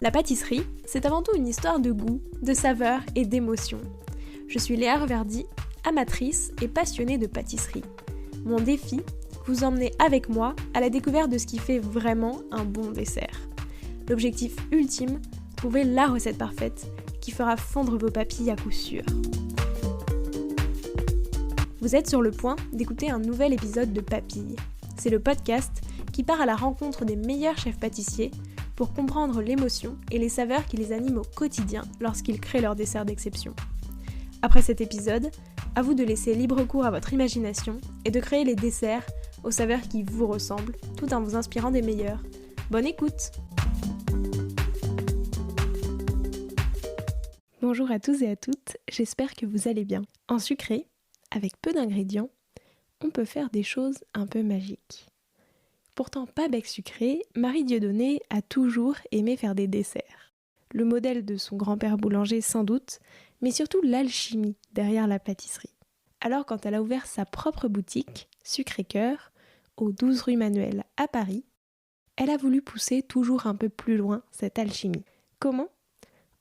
La pâtisserie, c'est avant tout une histoire de goût, de saveur et d'émotion. Je suis Léa Reverdy, amatrice et passionnée de pâtisserie. Mon défi, vous emmener avec moi à la découverte de ce qui fait vraiment un bon dessert. L'objectif ultime, trouver la recette parfaite qui fera fondre vos papilles à coup sûr. Vous êtes sur le point d'écouter un nouvel épisode de Papilles. C'est le podcast qui part à la rencontre des meilleurs chefs pâtissiers pour comprendre l'émotion et les saveurs qui les animent au quotidien lorsqu'ils créent leur dessert d'exception. Après cet épisode, à vous de laisser libre cours à votre imagination et de créer les desserts aux saveurs qui vous ressemblent, tout en vous inspirant des meilleurs. Bonne écoute! Bonjour à tous et à toutes, j'espère que vous allez bien. En sucré, avec peu d'ingrédients, on peut faire des choses un peu magiques. Pourtant pas bec sucré, Marie Dieudonné a toujours aimé faire des desserts. Le modèle de son grand-père boulanger sans doute, mais surtout l'alchimie derrière la pâtisserie. Alors quand elle a ouvert sa propre boutique, Sucré Cœur, au 12 rue Manuel à Paris, elle a voulu pousser toujours un peu plus loin cette alchimie. Comment ?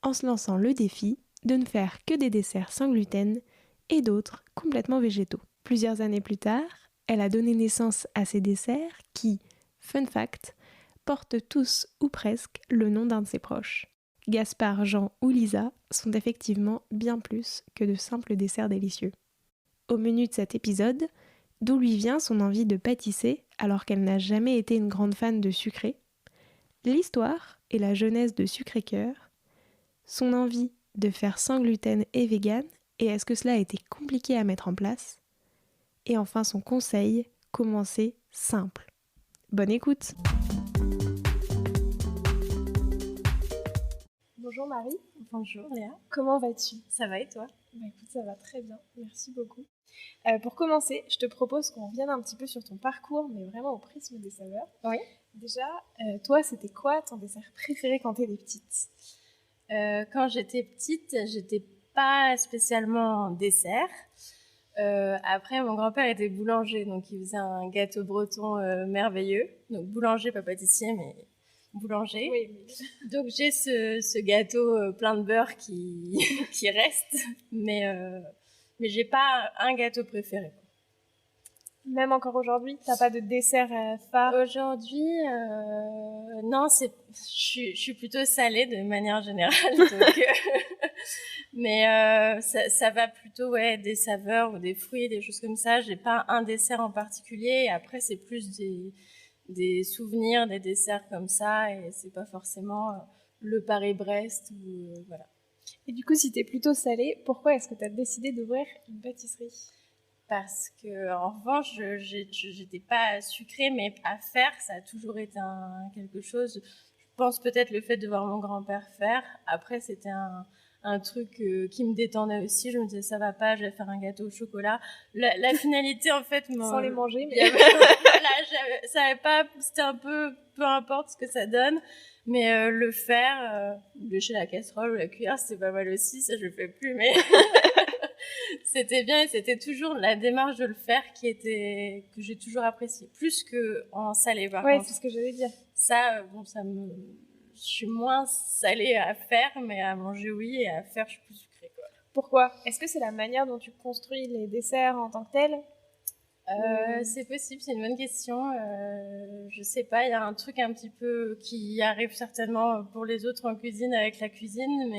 En se lançant le défi de ne faire que des desserts sans gluten et d'autres complètement végétaux. Plusieurs années plus tard, elle a donné naissance à ces desserts qui, fun fact, portent tous ou presque le nom d'un de ses proches. Gaspard, Jean ou Lisa sont effectivement bien plus que de simples desserts délicieux. Au menu de cet épisode, d'où lui vient son envie de pâtisser alors qu'elle n'a jamais été une grande fan de sucré, l'histoire et la jeunesse de Sucré Cœur, son envie de faire sans gluten et vegan, et est-ce que cela a été compliqué à mettre en place ? Et enfin son conseil, commencer simple. Bonne écoute! Bonjour Marie. Bonjour Léa. Comment vas-tu ? Ça va et toi ? Écoute, ça va très bien, merci beaucoup. Pour commencer, je te propose qu'on revienne un petit peu sur ton parcours, mais vraiment au prisme des saveurs. Oui. Déjà, toi, c'était quoi ton dessert préféré quand t'étais petite ? Quand j'étais petite, j'étais pas spécialement dessert. Après, mon grand-père était boulanger, donc il faisait un gâteau breton merveilleux. Donc boulanger, pas pâtissier, mais boulanger. Oui. Donc j'ai ce gâteau plein de beurre qui reste, mais j'ai pas un gâteau préféré. Même encore aujourd'hui, t'as pas de dessert phare ? Aujourd'hui, non, je suis plutôt salée de manière générale, donc, mais ça va plutôt des saveurs ou des fruits, des choses comme ça. J'ai pas un dessert en particulier. Et après, c'est plus des souvenirs, des desserts comme ça, et c'est pas forcément le Paris-Brest ou voilà. Et du coup, si t'es plutôt salée, pourquoi est-ce que t'as décidé d'ouvrir une pâtisserie ? Parce que en revanche, j'étais pas sucrée, mais à faire, ça a toujours été quelque chose. Je pense peut-être le fait de voir mon grand-père faire. Après, c'était un truc qui me détendait aussi. Je me disais, ça va pas, je vais faire un gâteau au chocolat. La finalité, en fait... Sans les manger, mais... Voilà, ça avait pas... C'était un peu importe ce que ça donne. Mais le faire, lécher la casserole ou la cuillère, c'était pas mal aussi. Ça, je le fais plus, mais... C'était bien et c'était toujours la démarche de le faire que j'ai toujours apprécié, plus qu'en salé par contre. Ouais, c'est ce que j'allais dire. Ça, je suis moins salée à faire, mais à manger oui, et à faire je suis plus sucrée quoi. Pourquoi ? Est-ce que c'est la manière dont tu construis les desserts en tant que tels ? C'est possible, c'est une bonne question. Je sais pas, il y a un truc un petit peu qui arrive certainement pour les autres en cuisine avec la cuisine,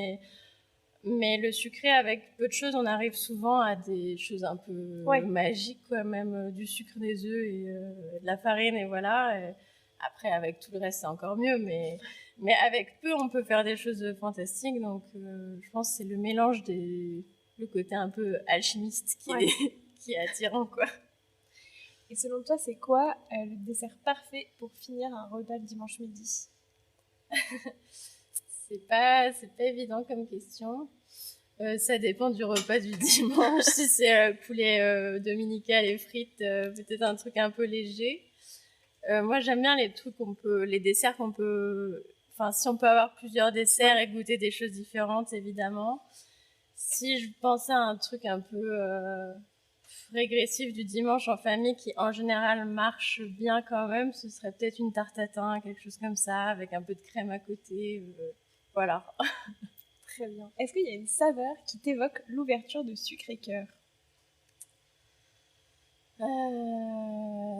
mais le sucré, avec peu de choses, on arrive souvent à des choses un peu magiques, quoi, même du sucre, des œufs et de la farine, et voilà. Et après, avec tout le reste, c'est encore mieux, mais avec peu, on peut faire des choses fantastiques. Donc, je pense que c'est le mélange le côté un peu alchimiste qui est attirant, quoi. Et selon toi, c'est quoi le dessert parfait pour finir un repas de dimanche midi ? C'est pas évident comme question. Ça dépend du repas du dimanche. Si c'est poulet dominical et frites, peut-être un truc un peu léger. Moi, j'aime bien les desserts qu'on peut... Enfin, si on peut avoir plusieurs desserts et goûter des choses différentes, évidemment. Si je pensais à un truc un peu régressif du dimanche en famille qui, en général, marche bien quand même, ce serait peut-être une tarte tatin, quelque chose comme ça, avec un peu de crème à côté. Voilà. Très bien. Est-ce qu'il y a une saveur qui t'évoque l'ouverture de Sucré-Cœur?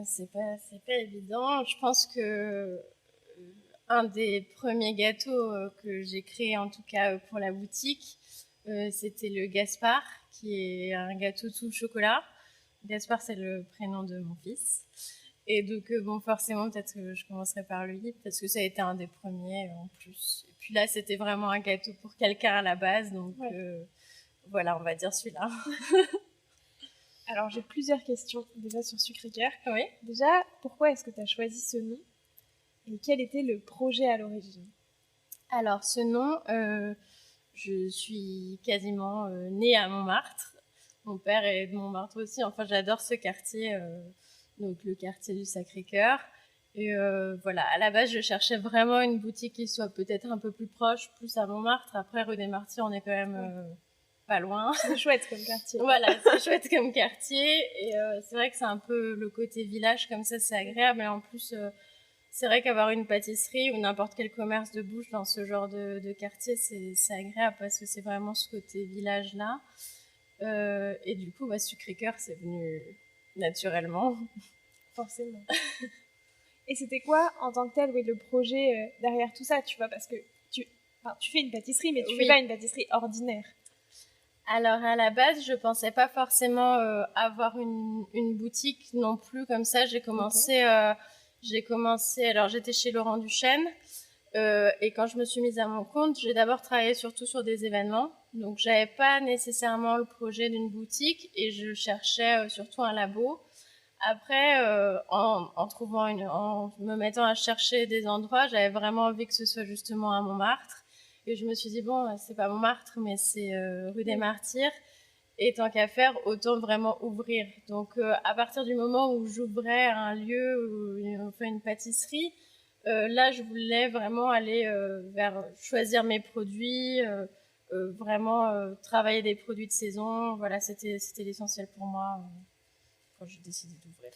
C'est pas évident. Je pense que un des premiers gâteaux que j'ai créé, en tout cas pour la boutique, c'était le Gaspard, qui est un gâteau tout chocolat. Gaspard, c'est le prénom de mon fils. Et donc, bon, forcément, peut-être que je commencerai par lui, parce que ça a été un des premiers en plus. Et puis là, c'était vraiment un gâteau pour quelqu'un à la base, donc voilà, on va dire celui-là. Alors, j'ai plusieurs questions déjà sur Sucré-Cœur. Oui. Déjà, pourquoi est-ce que tu as choisi ce nom et quel était le projet à l'origine? Alors, ce nom, je suis quasiment née à Montmartre. Mon père est de Montmartre aussi. Enfin, j'adore ce quartier, donc le quartier du Sacré-Cœur. Et voilà, à la base, je cherchais vraiment une boutique qui soit peut-être un peu plus proche, plus à Montmartre. Après, rue des Martyrs, on est quand même pas loin. C'est chouette comme quartier. Voilà, c'est chouette comme quartier. Et c'est vrai que c'est un peu le côté village, comme ça, c'est agréable. Et en plus, c'est vrai qu'avoir une pâtisserie ou n'importe quel commerce de bouche dans ce genre de quartier, c'est agréable parce que c'est vraiment ce côté village-là. Et du coup, Sucré-Cœur, c'est venu naturellement. Forcément. Et c'était quoi, en tant que tel, le projet derrière tout ça, tu vois, parce que tu fais une pâtisserie, mais tu fais pas une pâtisserie ordinaire. Alors, à la base, je pensais pas forcément avoir une boutique non plus comme ça. J'ai commencé, alors j'étais chez Laurent Duchesne, et quand je me suis mise à mon compte, j'ai d'abord travaillé surtout sur des événements. Donc, j'avais pas nécessairement le projet d'une boutique et je cherchais surtout un labo. Après, en me mettant à chercher des endroits, j'avais vraiment envie que ce soit justement à Montmartre. Et je me suis dit, bon, c'est pas Montmartre, mais c'est rue des Martyrs. Et tant qu'à faire, autant vraiment ouvrir. Donc, à partir du moment où j'ouvrais un lieu ou une pâtisserie, là, je voulais vraiment aller vers choisir mes produits, vraiment travailler des produits de saison. Voilà, c'était l'essentiel pour moi quand j'ai décidé d'ouvrir.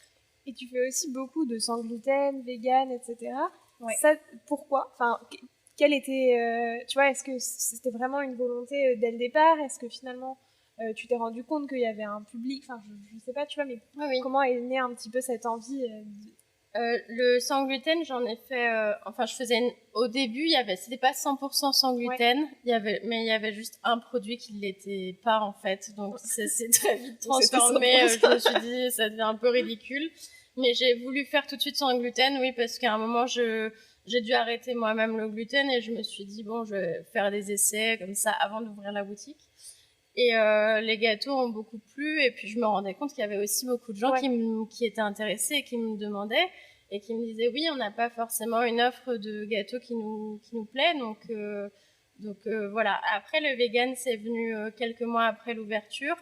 Et tu fais aussi beaucoup de sans gluten, vegan, etc. Ouais. Ça, pourquoi? Enfin, quel était, tu vois, est-ce que c'était vraiment une volonté dès le départ? Est-ce que finalement, tu t'es rendu compte qu'il y avait un public? Enfin, je sais pas, tu vois, mais comment est née un petit peu cette envie le sans gluten, j'en ai fait. Je faisais au début, c'était pas 100% sans gluten, mais il y avait juste un produit qui l'était pas en fait. Donc ça s'est très vite transformé. Je me suis dit, ça devient un peu ridicule. Mais j'ai voulu faire tout de suite sans gluten, oui, parce qu'à un moment, j'ai dû arrêter moi-même le gluten et je me suis dit, bon, je vais faire des essais comme ça avant d'ouvrir la boutique. Et les gâteaux ont beaucoup plu et puis je me rendais compte qu'il y avait aussi beaucoup de gens qui étaient intéressés et qui me demandaient et qui me disaient oui, on n'a pas forcément une offre de gâteaux qui nous plaît, donc voilà. Après, le vegan, c'est venu quelques mois après l'ouverture.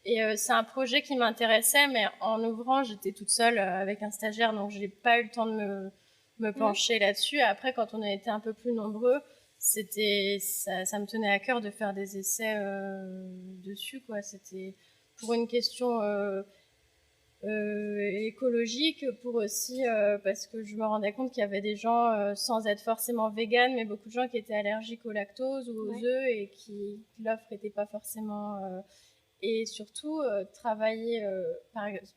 Et c'est un projet qui m'intéressait, mais en ouvrant, j'étais toute seule avec un stagiaire, donc j'ai pas eu le temps de me pencher là-dessus. Après, quand on a été un peu plus nombreux, ça me tenait à cœur de faire des essais dessus, quoi. C'était pour une question écologique, pour aussi parce que je me rendais compte qu'il y avait des gens sans être forcément véganes, mais beaucoup de gens qui étaient allergiques au lactose ou aux œufs et qui l'offre n'était pas forcément et surtout travailler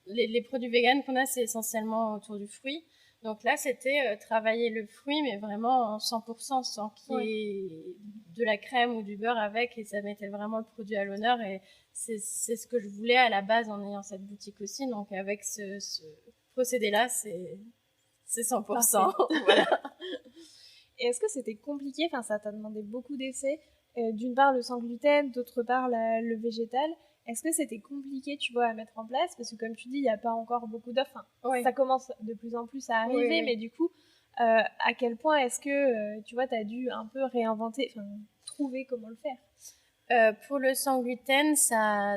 les produits véganes qu'on a, c'est essentiellement autour du fruit. Donc là, c'était travailler le fruit, mais vraiment en 100%, sans qu'il y ait de la crème ou du beurre avec, et ça mettait vraiment le produit à l'honneur. Et c'est ce que je voulais à la base en ayant cette boutique aussi. Donc avec ce procédé-là, c'est 100%. Voilà. Et est-ce que c'était compliqué? Enfin, ça t'a demandé beaucoup d'essais. D'une part, le sans gluten, d'autre part, le végétal. Est-ce que c'était compliqué, tu vois, à mettre en place? Parce que comme tu dis, il n'y a pas encore beaucoup d'offres. Enfin, ça commence de plus en plus à arriver, mais du coup, à quel point est-ce que, tu vois, tu as dû un peu réinventer, enfin, trouver comment le faire? Pour le sans gluten,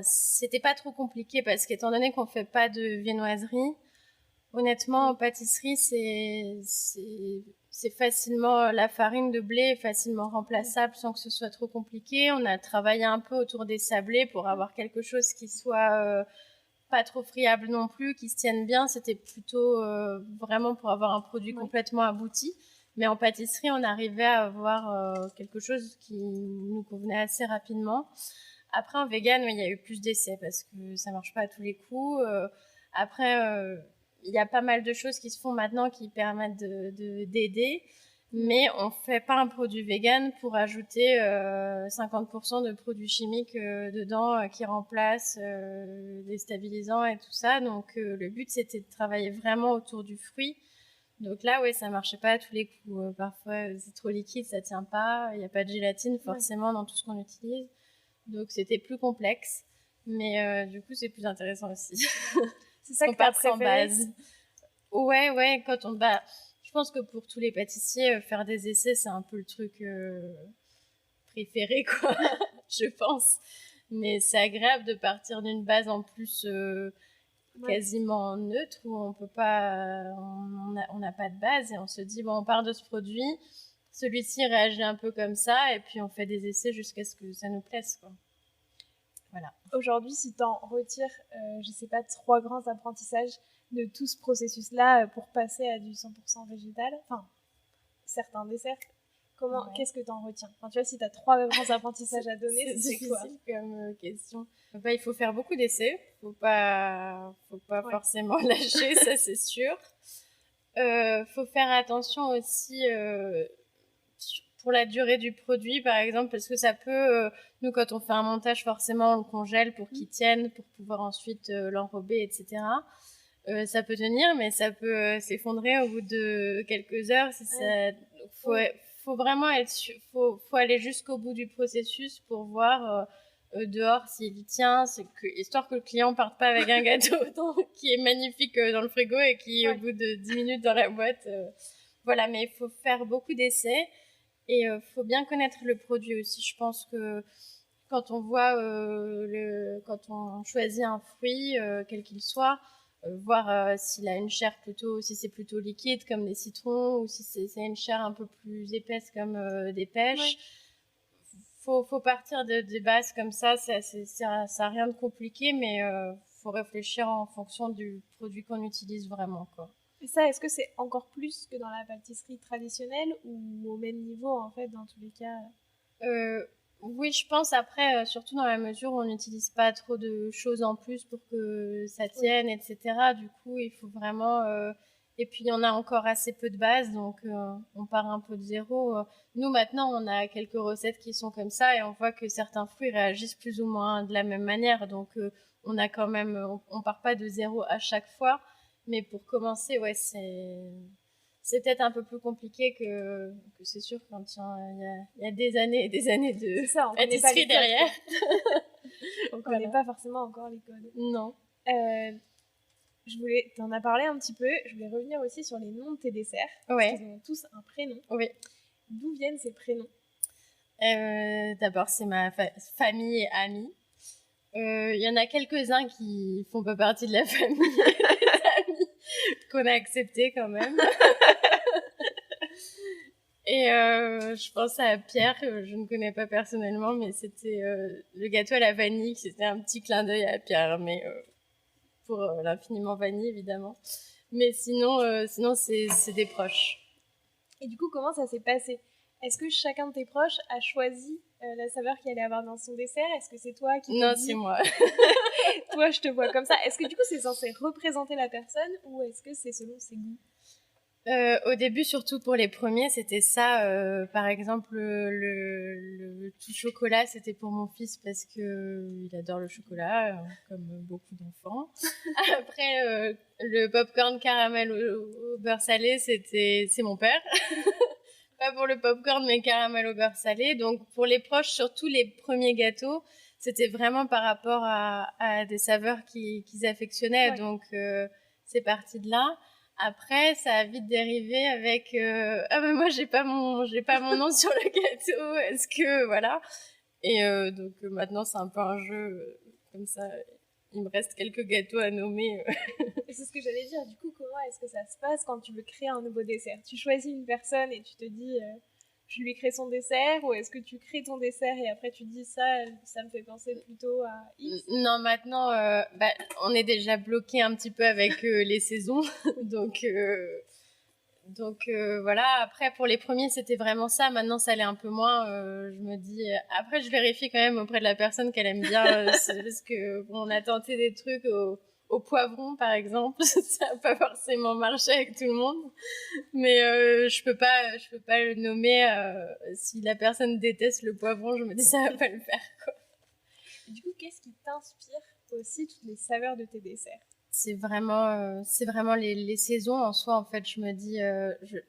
c'était pas trop compliqué parce qu'étant donné qu'on fait pas de viennoiserie, honnêtement, en pâtisserie, c'est facilement la farine de blé est facilement remplaçable sans que ce soit trop compliqué. On a travaillé un peu autour des sablés pour avoir quelque chose qui soit pas trop friable non plus, qui se tienne bien. C'était plutôt vraiment pour avoir un produit complètement abouti. Mais en pâtisserie, on arrivait à avoir quelque chose qui nous convenait assez rapidement. Après, en vegan, il y a eu plus d'essais parce que ça marche pas à tous les coups. Après, il y a pas mal de choses qui se font maintenant qui permettent d'aider. Mais on fait pas un produit vegan pour ajouter 50% de produits chimiques dedans qui remplacent les stabilisants et tout ça. Donc le but c'était de travailler vraiment autour du fruit. Donc là ouais, ça marchait pas à tous les coups. Parfois c'est trop liquide, ça tient pas. Il n'y a pas de gélatine forcément dans tout ce qu'on utilise. Donc c'était plus complexe. Mais du coup c'est plus intéressant aussi. C'est ça que t'as préféré? Sans base. Ouais, quand on je pense que pour tous les pâtissiers, faire des essais, c'est un peu le truc préféré, quoi, je pense. Mais c'est agréable de partir d'une base en plus quasiment neutre, où on peut pas, on n'a pas de base, et on se dit, bon, on part de ce produit, celui-ci réagit un peu comme ça, et puis on fait des essais jusqu'à ce que ça nous plaise, quoi. Voilà. Aujourd'hui, si t'en retires, je sais pas, 3 grands apprentissages de tout ce processus-là pour passer à du 100% végétal, enfin, certains desserts, qu'est-ce que t'en retiens? Enfin, tu vois, si t'as 3 grands apprentissages à donner, c'est quoi? C'est difficile comme question. Il faut faire beaucoup d'essais, faut pas forcément lâcher, ça c'est sûr. Faut faire attention aussi pour la durée du produit, par exemple, parce que ça peut, nous quand on fait un montage, forcément on le congèle pour qu'il tienne, pour pouvoir ensuite l'enrober, etc. Ça peut tenir, mais ça peut s'effondrer au bout de quelques heures. Faut vraiment faut aller jusqu'au bout du processus pour voir dehors s'il y tient, histoire que le client parte pas avec un gâteau qui est magnifique dans le frigo et qui au bout de 10 minutes dans la boîte. Voilà, mais il faut faire beaucoup d'essais et faut bien connaître le produit aussi. Je pense que quand on voit quand on choisit un fruit, quel qu'il soit, voir s'il a une chair si c'est plutôt liquide comme les citrons ou si c'est une chair un peu plus épaisse comme des pêches. Faut partir des bases comme ça a rien de compliqué, mais faut réfléchir en fonction du produit qu'on utilise vraiment, quoi. Et ça, est-ce que c'est encore plus que dans la pâtisserie traditionnelle ou au même niveau en fait dans tous les cas? Oui, je pense après, surtout dans la mesure où on n'utilise pas trop de choses en plus pour que ça tienne, etc. Du coup, il faut vraiment... Et puis, on a encore assez peu de base, donc on part un peu de zéro. Nous, maintenant, on a quelques recettes qui sont comme ça et on voit que certains fruits réagissent plus ou moins de la même manière. Donc, on a quand même... on part pas de zéro à chaque fois. Mais pour commencer, ouais, c'est peut-être un peu plus compliqué que c'est sûr quand il y a des années et des années de pâtisserie derrière. On connaît pas forcément encore les codes. Non. T'en as parlé un petit peu, je voulais revenir aussi sur les noms de tes desserts. Ouais. Parce qu'ils ont tous un prénom. Oui. D'où viennent ces prénoms? D'abord, c'est ma famille et amis. Il y en a quelques-uns qui font pas partie de la famille et des amis qu'on a accepté quand même. Et je pense à Pierre, que je ne connais pas personnellement, mais c'était le gâteau à la vanille, c'était un petit clin d'œil à Pierre, mais pour l'infiniment vanille évidemment. Mais sinon c'est des proches. Et du coup, comment ça s'est passé? Est-ce que chacun de tes proches a choisi la saveur qu'il allait avoir dans son dessert? Est-ce que c'est toi qui Non, dit... c'est moi. Toi, je te vois comme ça. Est-ce que du coup, c'est censé représenter la personne ou est-ce que c'est selon ses goûts? Au début, surtout pour les premiers, c'était ça. Par exemple, le tout chocolat, c'était pour mon fils parce que il adore le chocolat, comme beaucoup d'enfants. Après, le popcorn caramel au beurre salé, c'est mon père. Pas pour le popcorn, mais caramel au beurre salé. Donc, pour les proches, surtout les premiers gâteaux, c'était vraiment par rapport à des saveurs qu'ils affectionnaient. Ouais. Donc, c'est parti de là. Après, ça a vite dérivé avec ah mais moi j'ai pas mon nom sur le gâteau. Est-ce que voilà. Et donc maintenant c'est un peu un jeu comme ça. Il me reste quelques gâteaux à nommer. Et c'est ce que j'allais dire. Du coup, comment est-ce que ça se passe quand tu veux créer un nouveau dessert? Tu choisis une personne et tu te dis je lui crée son dessert, ou est-ce que tu crées ton dessert et après tu dis ça me fait penser plutôt à X? Non, maintenant, on est déjà bloqué un petit peu avec les saisons, donc Donc voilà, après pour les premiers c'était vraiment ça, maintenant ça l'est un peu moins, je me dis, après je vérifie quand même auprès de la personne qu'elle aime bien, parce que bon, on a tenté des trucs au poivron par exemple, ça n'a pas forcément marché avec tout le monde, mais je peux pas le nommer, si la personne déteste le poivron, je me dis ça va pas le faire quoi. Et du coup, qu'est-ce qui t'inspire aussi toutes les saveurs de tes desserts? C'est vraiment les saisons en soi. En fait, je me dis,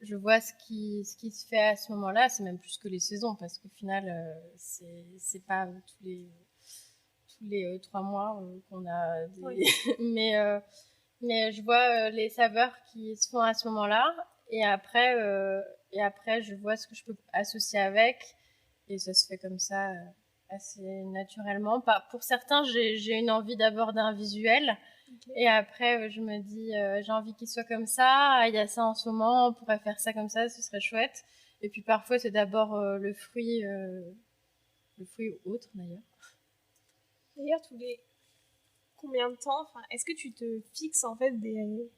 je vois ce qui se fait à ce moment-là. C'est même plus que les saisons parce qu'au final, c'est pas tous les 3 mois qu'on a des... Oui. mais je vois les saveurs qui se font à ce moment-là. Et après, je vois ce que je peux associer avec. Et ça se fait comme ça, assez naturellement. Pour certains, j'ai une envie d'abord d'un visuel. Et après, je me dis, j'ai envie qu'il soit comme ça. Il y a ça en ce moment, on pourrait faire ça comme ça, ce serait chouette. Et puis parfois, c'est d'abord le fruit ou autre d'ailleurs. D'ailleurs, tous les combien de temps, est-ce que tu te fixes en fait des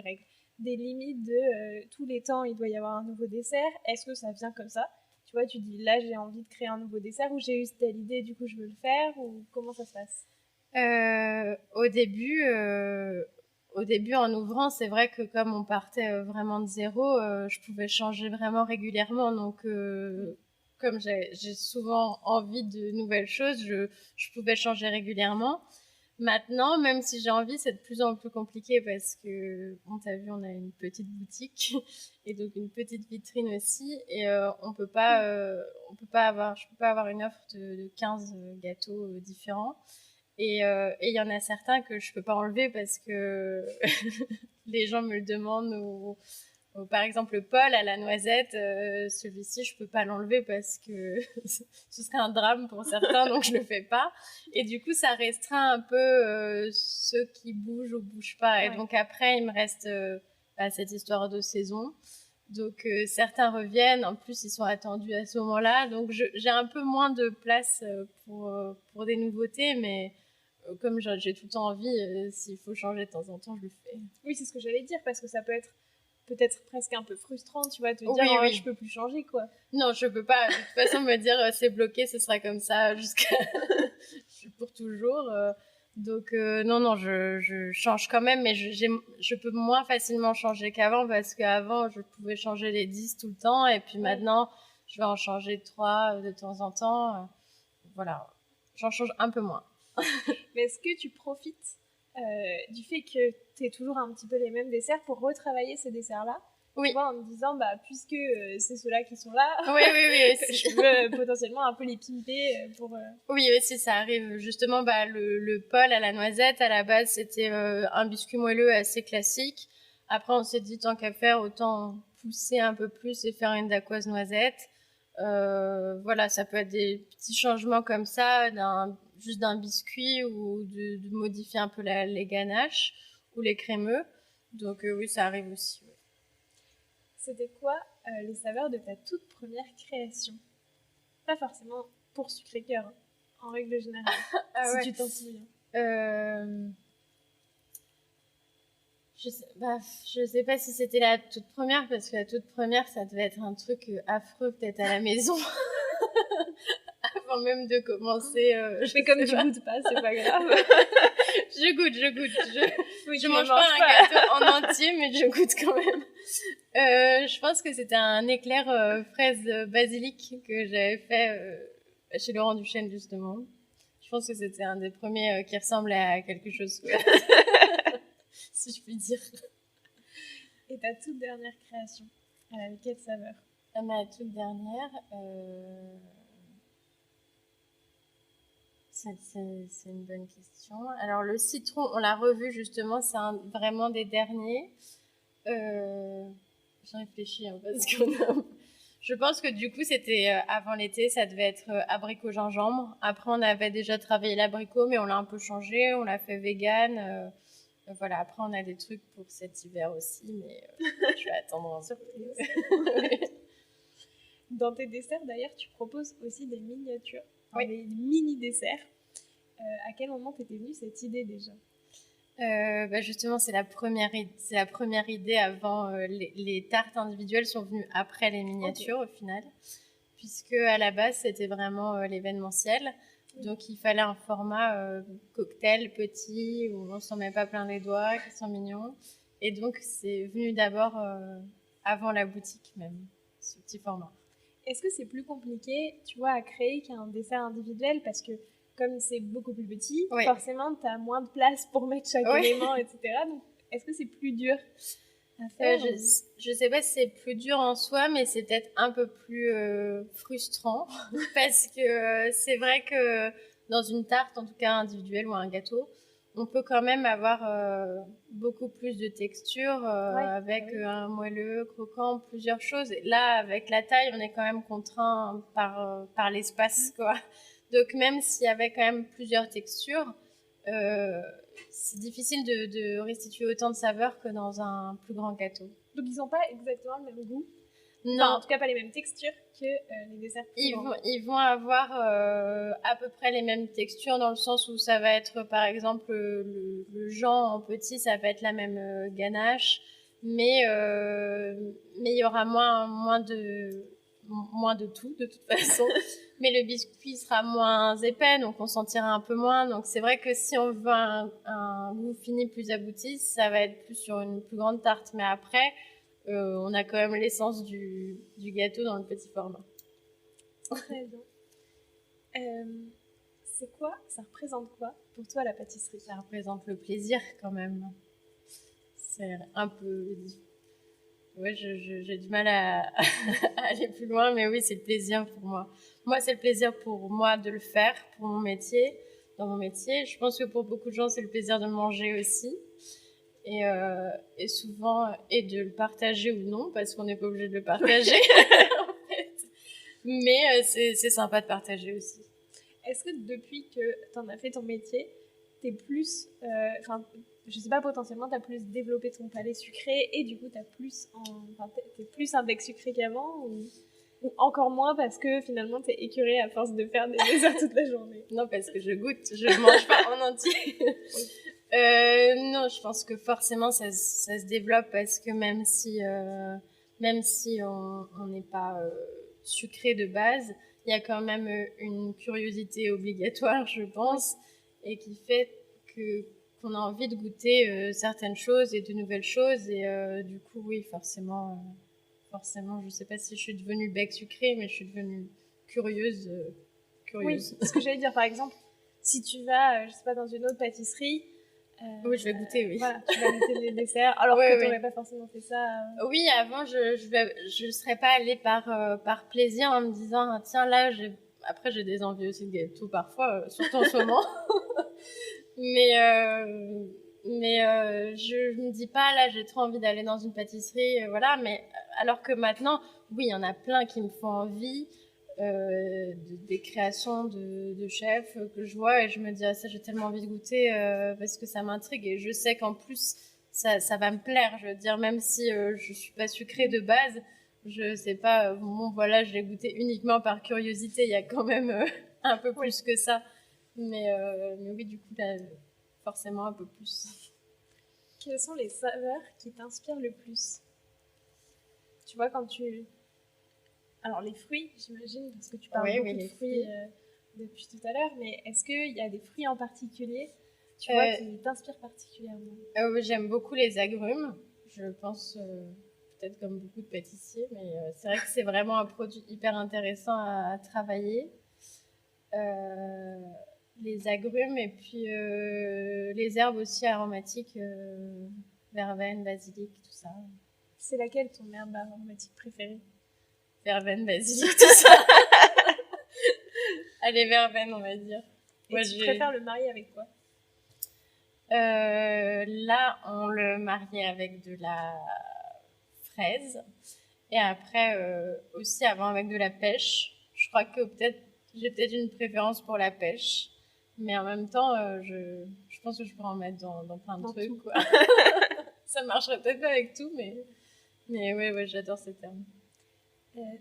règles, des limites de tous les temps, il doit y avoir un nouveau dessert? Est-ce que ça vient comme ça? Tu vois, tu dis là, j'ai envie de créer un nouveau dessert, ou j'ai eu telle idée, du coup, je veux le faire, ou comment ça se passe? Au début, en ouvrant, c'est vrai que comme on partait vraiment de zéro, je pouvais changer vraiment régulièrement. Donc, comme j'ai souvent envie de nouvelles choses, je pouvais changer régulièrement. Maintenant, même si j'ai envie, c'est de plus en plus compliqué parce que, on t'a vu, on a une petite boutique et donc une petite vitrine aussi. Et je peux pas avoir une offre de 15 gâteaux différents. Et il y en a certains que je peux pas enlever parce que les gens me le demandent. Ou par exemple, le Paul à la noisette, celui-ci, je peux pas l'enlever parce que ce serait un drame pour certains, donc je le fais pas. Et du coup, ça restreint un peu ceux qui bougent ou bougent pas. Et donc après, il me reste cette histoire de saison. Donc certains reviennent, en plus ils sont attendus à ce moment-là. Donc j'ai un peu moins de place pour des nouveautés, mais comme j'ai tout le temps envie, s'il faut changer de temps en temps, je le fais. Oui, c'est ce que j'allais dire, parce que ça peut être peut-être presque un peu frustrant, tu vois, te dire oui. je peux plus changer, quoi. Non, je peux pas de toute façon me dire c'est bloqué, ce sera comme ça jusqu'à pour toujours. Donc non, je change quand même, mais je peux moins facilement changer qu'avant parce qu'avant je pouvais changer les 10 tout le temps et puis maintenant je vais en changer 3 de temps en temps. Voilà, j'en change un peu moins. Mais est-ce que tu profites du fait que tu aies toujours un petit peu les mêmes desserts pour retravailler ces desserts-là? Oui. Tu vois, en me disant, puisque c'est ceux-là qui sont là, oui, je veux potentiellement un peu les pimper pour... Oui, aussi, ça arrive. Justement, le Paul à la noisette, à la base, c'était un biscuit moelleux assez classique. Après, on s'est dit, tant qu'à faire, autant pousser un peu plus et faire une dacquoise noisette. Voilà, ça peut être des petits changements comme ça, juste d'un biscuit ou de modifier un peu les ganaches ou les crémeux. Donc oui, ça arrive aussi. Ouais. C'était quoi les saveurs de ta toute première création? Pas forcément pour Sucré Cœur, hein, en règle générale, si tu t'en souviens. Je sais pas si c'était la toute première, parce que la toute première, ça devait être un truc affreux peut-être à la maison. Avant même de commencer. Je fais comme tu goûtes pas, c'est pas grave. je goûte. Je mange pas un gâteau en entier, mais je goûte quand même. Je pense que c'était un éclair fraise basilic que j'avais fait chez Laurent Duchesne, justement. Je pense que c'était un des premiers qui ressemblait à quelque chose. Si je puis dire. Et ta toute dernière création, elle avait quelle saveur? Ma toute dernière, c'est une bonne question. Alors le citron, on l'a revu justement, c'est vraiment des derniers. J'ai réfléchi parce que je pense que du coup c'était avant l'été, ça devait être abricot gingembre. Après on avait déjà travaillé l'abricot, mais on l'a un peu changé, on l'a fait vegan. Voilà, après on a des trucs pour cet hiver aussi, mais je vais attendre en surprise. Dans tes desserts d'ailleurs, tu proposes aussi des miniatures, oui. Des mini desserts. À quel moment t'étais venue cette idée déjà? Justement, c'est la première idée avant les tartes individuelles sont venues après les miniatures au final, puisque à la base c'était vraiment l'événementiel. Donc il fallait un format cocktail petit où on s'en met pas plein les doigts, qui sont mignons. Et donc c'est venu d'abord avant la boutique même, ce petit format. Est-ce que c'est plus compliqué, tu vois, à créer qu'un dessert individuel parce que comme c'est beaucoup plus petit, forcément, tu as moins de place pour mettre chaque élément, etc. Donc, est-ce que c'est plus dur à faire je sais pas si c'est plus dur en soi, mais c'est peut-être un peu plus frustrant parce que c'est vrai que dans une tarte, en tout cas individuelle ou un gâteau, on peut quand même avoir beaucoup plus de texture avec un moelleux, croquant, plusieurs choses. Et là, avec la taille, on est quand même contraint par l'espace, quoi. Donc même s'il y avait quand même plusieurs textures, c'est difficile de restituer autant de saveurs que dans un plus grand gâteau. Donc ils n'ont pas exactement le même goût? Non. Enfin, en tout cas pas les mêmes textures que les desserts plus grands. Ils vont avoir à peu près les mêmes textures dans le sens où ça va être par exemple le Jean en petit, ça va être la même ganache, mais il y aura moins de tout de toute façon. Mais le biscuit sera moins épais, donc on sentira un peu moins. Donc c'est vrai que si on veut un goût fini plus abouti, ça va être plus sur une plus grande tarte. Mais après, on a quand même l'essence du gâteau dans le petit format. Très bien. Ça représente quoi pour toi la pâtisserie? Ça représente le plaisir quand même. C'est un peu... Ouais, j'ai du mal à aller plus loin, mais oui, c'est le plaisir pour moi. Moi, c'est le plaisir pour moi de le faire, pour mon métier, dans mon métier. Je pense que pour beaucoup de gens, c'est le plaisir de manger aussi. Et souvent, et de le partager ou non, parce qu'on n'est pas obligé de le partager, en fait. Mais c'est sympa de partager aussi. Est-ce que depuis que tu en as fait ton métier, t'es plus... je sais pas, potentiellement, t'as plus développé ton palais sucré et du coup, t'es plus un bec sucré qu'avant ou encore moins parce que finalement, t'es écœurée à force de faire des desserts toute la journée? Non, parce que je goûte, je mange pas en entier. Non, je pense que forcément ça se développe parce que même si on n'est pas sucré de base, il y a quand même une curiosité obligatoire, je pense, et qui fait qu'on a envie de goûter certaines choses et de nouvelles choses. Et du coup, oui, forcément, je sais pas si je suis devenue bec sucré, mais je suis devenue curieuse. Oui, ce que j'allais dire, par exemple, si tu vas, je sais pas, dans une autre pâtisserie. Oui, je vais goûter, oui. Voilà, tu vas goûter les desserts, alors que tu n'aurais pas forcément fait ça. Oui, avant, je serais pas allée par plaisir en me disant, ah, tiens, là, après, j'ai des envies aussi de gâteaux parfois, surtout en ce moment. mais je me dis pas, là, j'ai trop envie d'aller dans une pâtisserie, voilà. Mais alors que maintenant, oui, il y en a plein qui me font envie. Des créations de chefs que je vois et je me dis ah, ça j'ai tellement envie de goûter parce que ça m'intrigue et je sais qu'en plus ça va me plaire, je veux dire, même si je suis pas sucrée de base, je sais pas, bon voilà, je l'ai goûté uniquement par curiosité, il y a quand même un peu plus que ça, mais oui, du coup là, forcément un peu plus. Quelles sont les saveurs qui t'inspirent le plus? Tu vois, quand tu... Alors les fruits, j'imagine, parce que tu parles beaucoup de fruits depuis tout à l'heure, mais est-ce qu'il y a des fruits en particulier, tu vois, qui t'inspirent particulièrement? J'aime beaucoup les agrumes, je pense peut-être comme beaucoup de pâtissiers, mais c'est vrai que c'est vraiment un produit hyper intéressant à travailler. Les agrumes et puis les herbes aussi aromatiques, verveine, basilic, tout ça. C'est laquelle ton herbe aromatique préférée? Verveine, basilic, tout ça. Allez, verveine, on va dire. Et tu préfères le marier avec quoi? Là, on le mariait avec de la fraise. Et après, aussi avant avec de la pêche. Je crois que j'ai peut-être une préférence pour la pêche. Mais en même temps, je pense que je pourrais en mettre dans plein de trucs. Quoi. Ça marcherait peut-être pas avec tout, mais ouais, j'adore ces termes.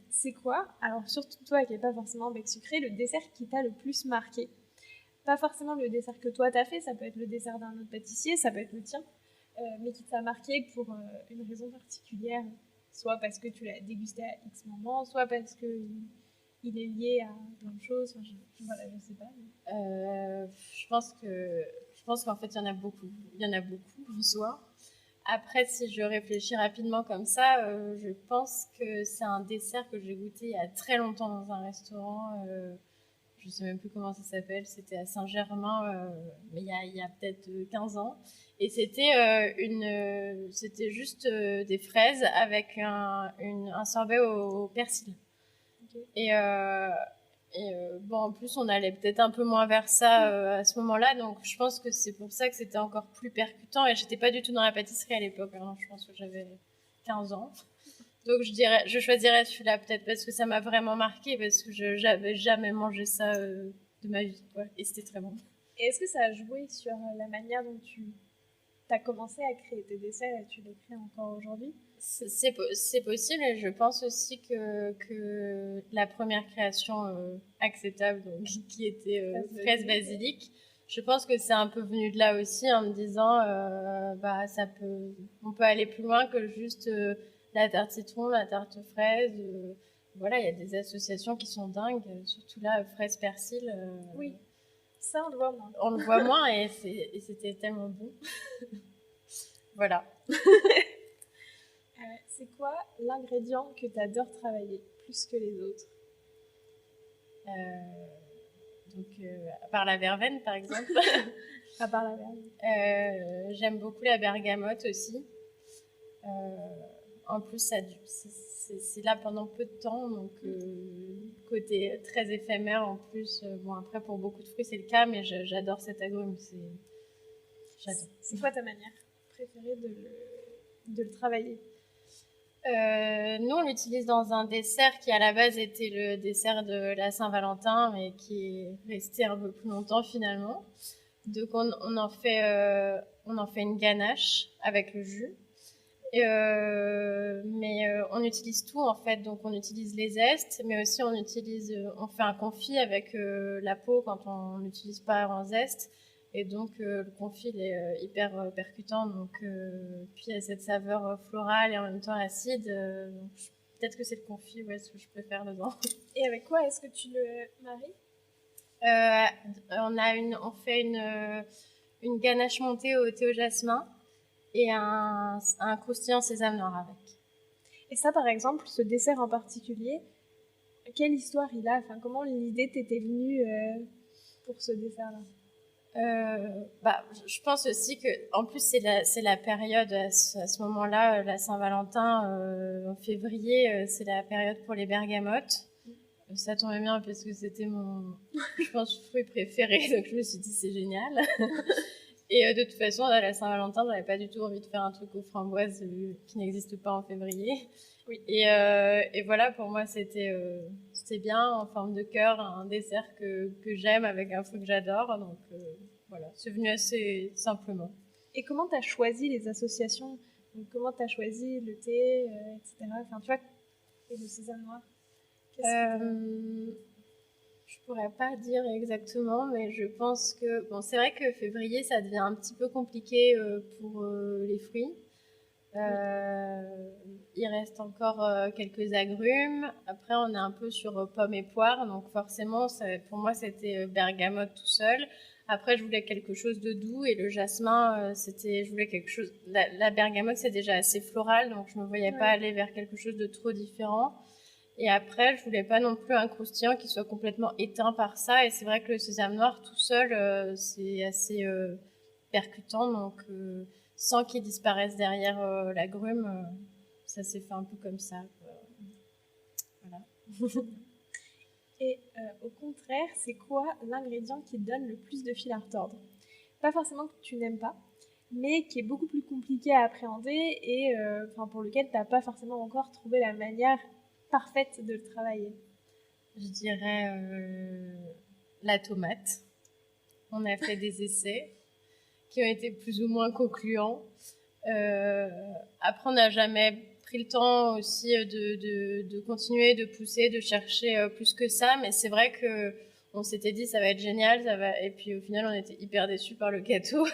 C'est quoi, alors surtout toi qui n'es pas forcément bec sucré, le dessert qui t'a le plus marqué? pas forcément le dessert que toi t'as fait, ça peut être le dessert d'un autre pâtissier, ça peut être le tien, mais qui t'a marqué pour une raison particulière, soit parce que tu l'as dégusté à X moment, soit parce que il est lié à plein de choses. Enfin, voilà, je sais pas. Je pense qu'en fait, il y en a beaucoup. Il y en a beaucoup en soi. Après, si je réfléchis rapidement comme ça, je pense que c'est un dessert que j'ai goûté il y a très longtemps dans un restaurant. Je ne sais même plus comment ça s'appelle. C'était à Saint-Germain, mais il y a peut-être 15 ans. Et c'était juste des fraises avec un sorbet au persil. Okay. Bon, en plus, on allait peut-être un peu moins vers ça à ce moment-là, donc je pense que c'est pour ça que c'était encore plus percutant. Et j'étais pas du tout dans la pâtisserie à l'époque, hein. Je pense que j'avais 15 ans. Donc je choisirais celui-là peut-être parce que ça m'a vraiment marqué, parce que j'avais jamais mangé ça de ma vie, quoi. Et c'était très bon. Et est-ce que ça a joué sur la manière dont tu as commencé à créer tes desserts et tu les crées encore aujourd'hui? C'est possible, et je pense aussi que la première création acceptable, donc, qui était fraise basilic, je pense que c'est un peu venu de là aussi, en me disant on peut aller plus loin que juste la tarte citron, la tarte fraise. Voilà, il y a des associations qui sont dingues, surtout là, fraise persil. Oui, ça on le voit moins. On le voit moins, et c'était tellement bon. Voilà. C'est quoi l'ingrédient que tu adores travailler plus que les autres? À part la verveine, par exemple. À part la verveine. J'aime beaucoup la bergamote aussi. En plus, c'est là pendant peu de temps, donc côté très éphémère en plus. Bon, après, pour beaucoup de fruits, c'est le cas, mais j'adore cet agrume. J'adore. C'est quoi ta manière préférée de le travailler? Nous, on l'utilise dans un dessert qui, à la base, était le dessert de la Saint-Valentin, mais qui est resté un peu plus longtemps, finalement. Donc, on en fait une ganache avec le jus. Mais on utilise tout, en fait. Donc, on utilise les zestes, mais aussi on fait un confit avec la peau quand on n'utilise pas en zeste. Et donc, le confit, il est hyper percutant. Donc, puis, il y a cette saveur florale et en même temps acide. Donc, peut-être que c'est le confit, ouais, ce que je préfère dedans. Et avec quoi est-ce que tu le maries? On fait une ganache montée au thé au jasmin et un croustillant sésame noir avec. Et ça, par exemple, ce dessert en particulier, quelle histoire il a? Enfin, comment l'idée t'était venue pour ce dessert-là? Je pense aussi que, en plus, c'est la période à ce moment-là, la Saint-Valentin, en février, c'est la période pour les bergamotes. Ça tombait bien parce que c'était mon, je pense, fruit préféré, donc je me suis dit c'est génial. Et de toute façon, à la Saint-Valentin, j'avais pas du tout envie de faire un truc aux framboises qui n'existe pas en février. Oui. Et voilà, pour moi, c'était bien, en forme de cœur, un dessert que j'aime avec un fruit que j'adore. Donc voilà, c'est venu assez simplement. Et comment tu as choisi les associations? Donc, comment tu as choisi le thé, etc. Enfin, tu vois, et le sésame noir? Je pourrais pas dire exactement, mais je pense que c'est vrai que février ça devient un petit peu compliqué pour les fruits. Il reste encore quelques agrumes. Après, on est un peu sur pommes et poires, donc forcément, pour moi, c'était bergamote tout seul. Après, je voulais quelque chose de doux, et le jasmin, je voulais quelque chose. La bergamote, c'est déjà assez floral, donc je me voyais pas aller vers quelque chose de trop différent. Et après, je voulais pas non plus un croustillant qui soit complètement éteint par ça. Et c'est vrai que le sésame noir tout seul, c'est assez percutant. Donc, sans qu'il disparaisse derrière l'agrume, ça s'est fait un peu comme ça. Voilà. Et au contraire, c'est quoi l'ingrédient qui te donne le plus de fil à retordre? Pas forcément que tu n'aimes pas, mais qui est beaucoup plus compliqué à appréhender et pour lequel tu n'as pas forcément encore trouvé la manière parfaite de le travailler. Je dirais la tomate. On a fait des essais qui ont été plus ou moins concluants. Après, on n'a jamais pris le temps aussi de continuer, de pousser, de chercher plus que ça. Mais c'est vrai que on s'était dit ça va être génial, et puis au final on était hyper déçus par le gâteau.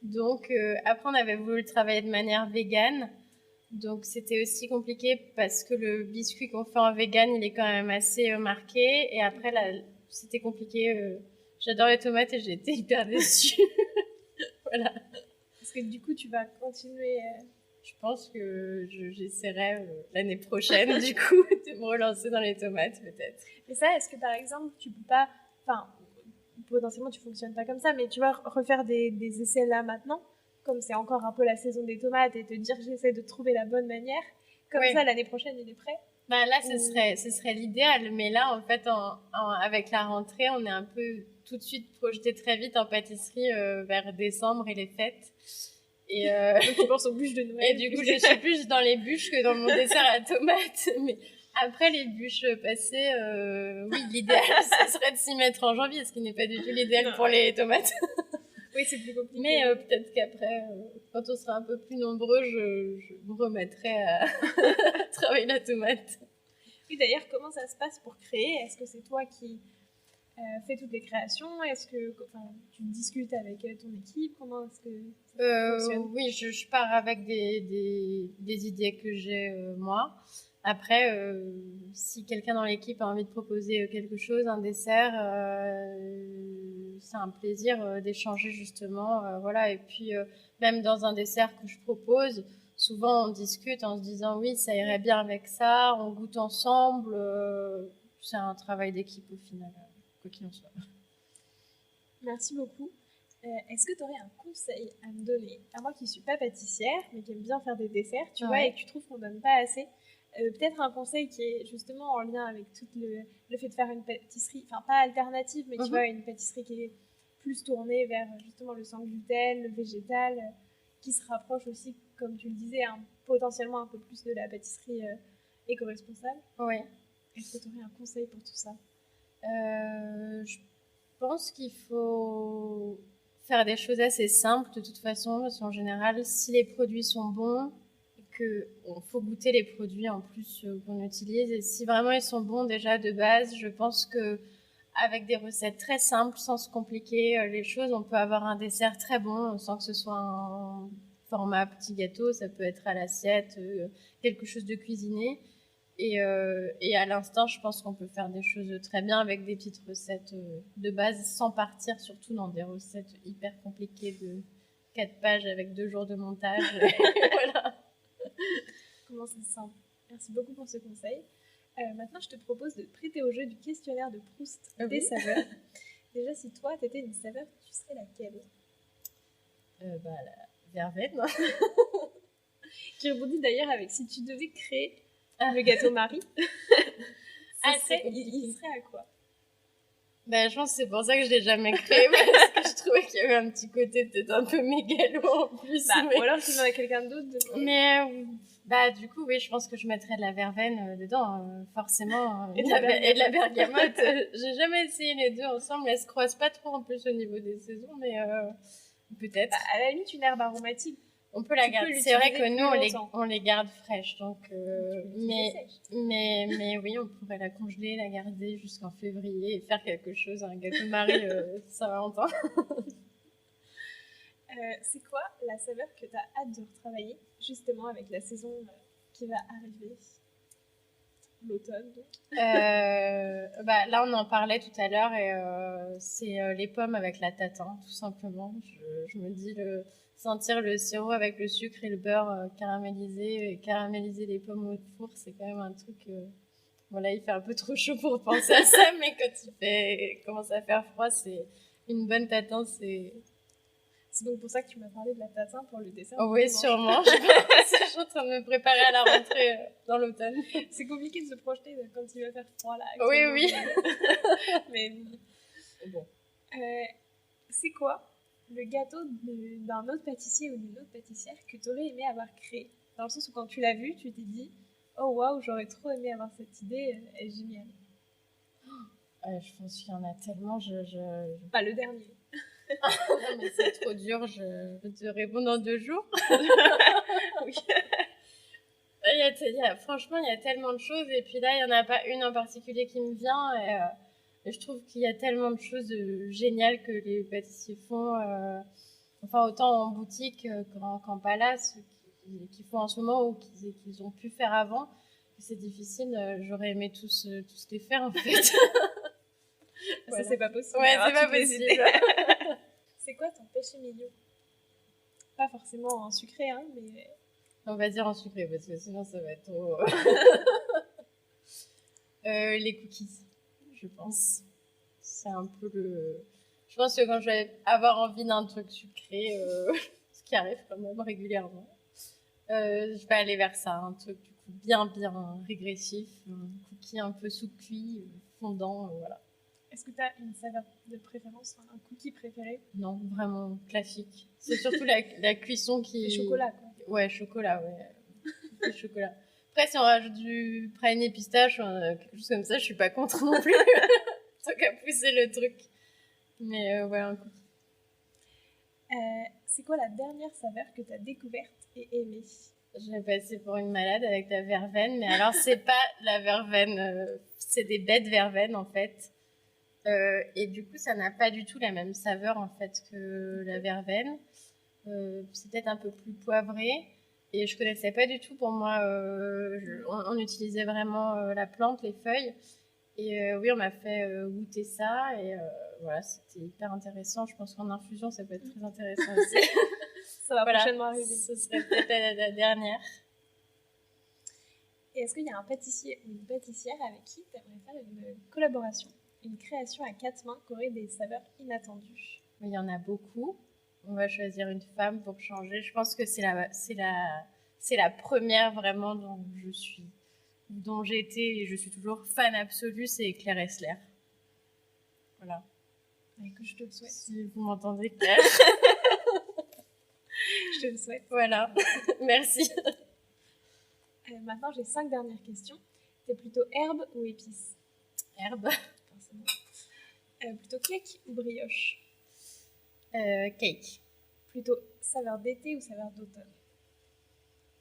Donc après on avait voulu le travailler de manière végane, donc c'était aussi compliqué parce que le biscuit qu'on fait en vegan il est quand même assez marqué, et après là c'était compliqué. J'adore les tomates et j'ai été hyper déçue. Voilà. Parce que du coup tu vas continuer. Je pense que j'essaierai l'année prochaine, du coup, de me relancer dans les tomates, peut-être. Et ça, est-ce que par exemple, tu peux pas. Enfin, potentiellement, tu fonctionnes pas comme ça, mais tu vas refaire des essais là maintenant, comme c'est encore un peu la saison des tomates, et te dire j'essaie de trouver la bonne manière. Comme ça, l'année prochaine, il est prêt. Bah là, ce serait l'idéal. Mais là, en fait, avec la rentrée, on est un peu tout de suite projeté très vite en pâtisserie vers décembre et les fêtes. Et donc tu penses aux bûches de Noël. Et du coup, je suis plus dans les bûches que dans mon dessert à tomates. Mais après les bûches passées, oui, l'idéal, ce serait de s'y mettre en janvier, ce qui n'est pas du tout l'idéal pour les tomates. Oui, c'est plus compliqué. Mais peut-être qu'après, quand on sera un peu plus nombreux, je me remettrai à travailler la tomate. Oui, d'ailleurs, comment ça se passe pour créer ? Est-ce que c'est toi qui fais toutes les créations ? Est-ce que tu discutes avec ton équipe ? Comment est-ce que ça fonctionne ? Oui, je pars avec des idées que j'ai moi. Après, si quelqu'un dans l'équipe a envie de proposer quelque chose, un dessert, c'est un plaisir d'échanger justement. Voilà. Et puis, même dans un dessert que je propose, souvent on discute en se disant oui, ça irait bien avec ça, on goûte ensemble. C'est un travail d'équipe au final, quoi qu'il en soit. Merci beaucoup. Est-ce que tu aurais un conseil à me donner, à moi qui ne suis pas pâtissière, mais qui aime bien faire des desserts, tu vois, et que tu trouves qu'on ne donne pas assez ? Peut-être un conseil qui est justement en lien avec tout le fait de faire une pâtisserie, enfin pas alternative, mais tu vois, une pâtisserie qui est plus tournée vers justement le sans gluten, le végétal, qui se rapproche aussi, comme tu le disais, potentiellement un peu plus de la pâtisserie éco-responsable. Oui. Est-ce que tu aurais un conseil pour tout ça ? Je pense qu'il faut faire des choses assez simples de toute façon, parce qu'en général, si les produits sont bons, il faut goûter les produits en plus qu'on utilise. Et si vraiment ils sont bons déjà de base, je pense qu'avec des recettes très simples, sans se compliquer les choses, on peut avoir un dessert très bon sans que ce soit un format petit gâteau. Ça peut être à l'assiette, quelque chose de cuisiné. Et à l'instant, je pense qu'on peut faire des choses très bien avec des petites recettes de base, sans partir surtout dans des recettes hyper compliquées de 4 pages avec 2 jours de montage. Voilà. Comment c'est simple. Merci beaucoup pour ce conseil. Maintenant, je te propose de prêter au jeu du questionnaire de Proust des saveurs. Déjà, si toi, tu étais une saveur, tu serais laquelle ? La verveine. Qui rebondit d'ailleurs avec si tu devais créer le gâteau Marie. Il serait à quoi ? Je pense que c'est pour ça que je l'ai jamais créé, parce que je trouvais qu'il y avait un petit côté peut-être un peu mégalo en plus. Ou alors tu demandes à quelqu'un d'autre de... Mais du coup, oui, je pense que je mettrais de la verveine dedans, forcément. Et de la bergamote. J'ai jamais essayé les deux ensemble, elles se croisent pas trop en plus au niveau des saisons, mais peut-être. À la limite, une herbe aromatique. On peut la garder. C'est vrai que nous, on les garde fraîches. Donc, mais oui, on pourrait la congeler, la garder jusqu'en février et faire quelque chose, un gâteau Marie Saint-Valentin. C'est quoi la saveur que tu as hâte de retravailler, justement, avec la saison qui va arriver ? L'automne, donc. Là, on en parlait tout à l'heure et c'est les pommes avec la tatin, tout simplement. Je me dis sentir le sirop avec le sucre et le beurre caramélisé, et caraméliser les pommes au four, c'est quand même un truc... Voilà, il fait un peu trop chaud pour penser à ça, mais quand il commence à faire froid, c'est une bonne tatin, c'est... C'est donc pour ça que tu m'as parlé de la tatin pour le dessert. Oui, sûrement. Je suis en train de me préparer à la rentrée dans l'automne. C'est compliqué de se projeter quand il va faire froid, là. Oui. Mais bon. C'est quoi le gâteau d'un autre pâtissier ou d'une autre pâtissière que tu aurais aimé avoir créé ? Dans le sens où quand tu l'as vu, tu t'es dit « Oh waouh, j'aurais trop aimé avoir cette idée, elle est géniale. » Je pense qu'il y en a tellement, Pas le dernier. Non, mais c'est trop dur, je te réponds dans 2 jours. Oui. Franchement, il y a tellement de choses, et puis là, il n'y en a pas une en particulier qui me vient. Et je trouve qu'il y a tellement de choses géniales que les pâtissiers font, enfin autant en boutique qu'en palace, qu'ils font en ce moment ou qu'ils ont pu faire avant. C'est difficile, j'aurais aimé tous les faire en fait. Ça, c'est pas possible. Ouais, c'est pas possible. C'est quoi ton péché mignon? Pas forcément en sucré, hein, mais... On va dire en sucré, parce que sinon ça va être trop... les cookies, je pense. C'est un peu le... Je pense que quand je vais avoir envie d'un truc sucré, ce qui arrive quand même régulièrement, je vais aller vers ça, un truc du coup bien régressif, un cookie un peu sous-cuit, fondant, voilà. Est-ce que tu as une saveur de préférence, un cookie préféré? Non, vraiment classique. C'est surtout la cuisson qui... Le chocolat, quoi. Ouais, chocolat, ouais. Le chocolat. Après, si on rajoute du praliné pistache, quelque chose comme ça, je suis pas contre non plus. Tant qu'à pousser le truc. Mais ouais, un cookie. C'est quoi la dernière saveur que tu as découverte et aimée? Je vais passer pour une malade avec la verveine, mais alors c'est pas la verveine, c'est des baies de verveine en fait. Et du coup, ça n'a pas du tout la même saveur en fait que la verveine. C'est peut-être un peu plus poivré. Et je connaissais pas du tout. Pour moi, on utilisait vraiment la plante, les feuilles. Et oui, on m'a fait goûter ça. Et voilà, c'était hyper intéressant. Je pense qu'en infusion, ça peut être très intéressant aussi. Ça va voilà, prochainement arriver. Ce serait peut-être la dernière. Et est-ce qu'il y a un pâtissier ou une pâtissière avec qui tu aimerais faire une collaboration, une création à 4 mains qui aurait des saveurs inattendues? Il y en a beaucoup. On va choisir une femme pour changer. Je pense que c'est la première vraiment dont j'ai été et je suis toujours fan absolue, c'est Claire Hessler. Voilà. Et que je te le souhaite. Si vous m'entendez, Claire. Je te le souhaite. Voilà. Merci. Maintenant, j'ai 5 dernières questions. T'es plutôt herbe ou épice? Herbe. Forcément. Plutôt cake ou brioche? Cake. Plutôt saveur d'été ou saveur d'automne?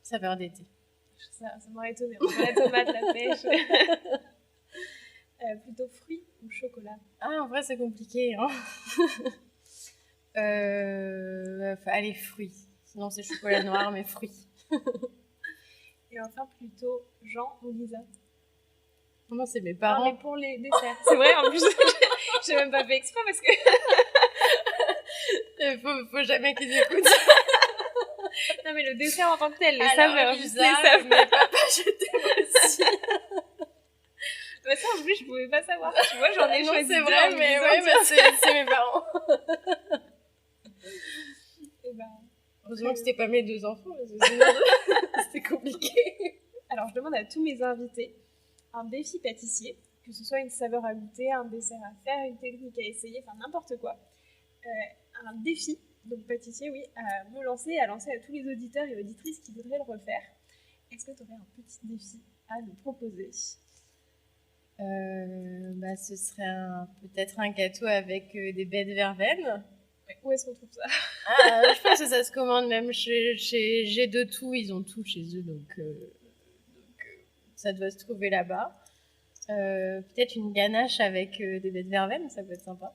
Saveur d'été. Ça m'aurait étonné. La tomate, la pêche. Plutôt fruits ou chocolat? Ah, en vrai, c'est compliqué. Hein. Allez, fruits. Sinon, c'est chocolat noir, mais fruits. Et enfin, plutôt Jean ou Lisa? Comment c'est mes parents? Non, mais pour les desserts. C'est vrai, en plus, j'ai même pas fait exprès parce que... faut jamais qu'ils écoutent. Non, mais le dessert en tant que tel, les alors, saveurs. Lisa, les saveurs. Mais papa, je t'aime aussi. Mais ça, en plus, je pouvais pas savoir. Tu vois, j'en ai choisi c'est vrai, mais ouais, c'est mes parents. Et ben, heureusement que c'était pas mes 2 enfants, parce que sinon, c'était compliqué. Alors, je demande à tous mes invités un défi pâtissier, que ce soit une saveur à goûter, un dessert à faire, une technique à essayer, enfin n'importe quoi. Un défi, donc pâtissier, oui, à me lancer, à lancer à tous les auditeurs et auditrices qui voudraient le refaire. Est-ce que tu aurais un petit défi à nous proposer? Ce serait peut-être un gâteau avec des baies de verveine. Où est-ce qu'on trouve ça? Je pense que ça se commande même chez J'ai de tout, ils ont tout chez eux, donc ça doit se trouver là-bas. Peut-être une ganache avec des baies de verveine, ça peut être sympa.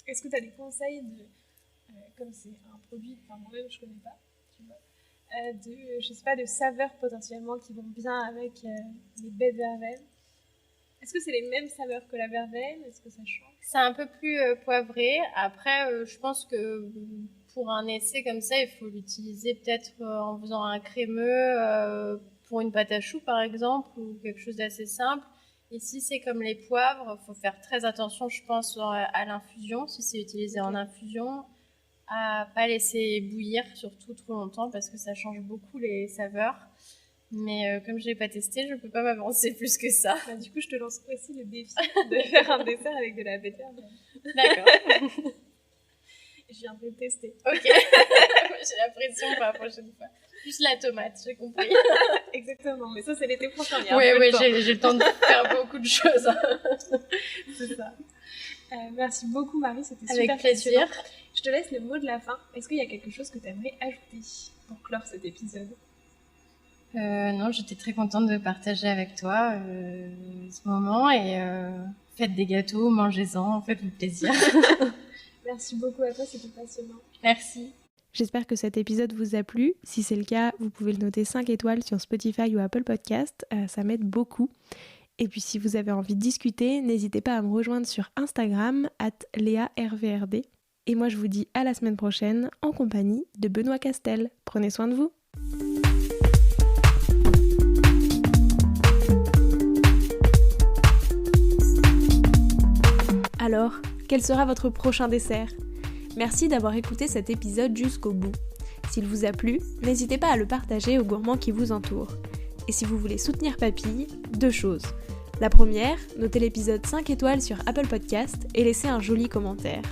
Est-ce que tu as des conseils comme c'est un produit, enfin moi-même je connais pas, tu vois, je sais pas, de saveurs potentiellement qui vont bien avec les baies de verveine? Est-ce que c'est les mêmes saveurs que la verveine? Est-ce que ça change? C'est un peu plus poivré. Après, je pense que pour un essai comme ça, il faut l'utiliser peut-être en faisant un crémeux pour une pâte à choux, par exemple, ou quelque chose d'assez simple. Ici, c'est comme les poivres. Il faut faire très attention, je pense, à l'infusion, si c'est utilisé en infusion, à pas laisser bouillir, surtout trop longtemps, parce que ça change beaucoup les saveurs. Mais comme je l'ai pas testé, je peux pas m'avancer plus que ça. Bah, du coup, je te lance aussi le défi de faire un dessert avec de la baies de verveine. D'accord. Je viendrai tester. Ok. J'ai la pression pour la prochaine fois. Plus la tomate, j'ai compris. Exactement, mais ça, c'est l'été prochain. Oui, j'ai le temps de faire beaucoup de choses. C'est ça. Merci beaucoup, Marie, c'était super avec plaisir. passionnant. Je te laisse le mot de la fin. Est-ce qu'il y a quelque chose que tu aimerais ajouter pour clore cet épisode? Non, j'étais très contente de partager avec toi ce moment et Faites des gâteaux, mangez-en, faites-vous plaisir. Merci beaucoup à toi, c'était passionnant. Merci. J'espère que cet épisode vous a plu. Si c'est le cas, vous pouvez le noter 5 étoiles sur Spotify ou Apple Podcast. Ça m'aide beaucoup. Et puis si vous avez envie de discuter, n'hésitez pas à me rejoindre sur Instagram @LéaRVRD. Et moi je vous dis à la semaine prochaine en compagnie de Benoît Castel. Prenez soin de vous. Alors, quel sera votre prochain dessert ? Merci d'avoir écouté cet épisode jusqu'au bout. S'il vous a plu, n'hésitez pas à le partager aux gourmands qui vous entourent. Et si vous voulez soutenir Papille, 2 choses. La première, notez l'épisode 5 étoiles sur Apple Podcast et laissez un joli commentaire.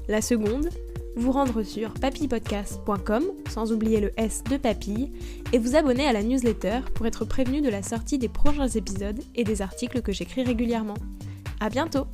La seconde, vous rendre sur papillepodcast.com, sans oublier le S de Papille, et vous abonner à la newsletter pour être prévenu de la sortie des prochains épisodes et des articles que j'écris régulièrement. À bientôt!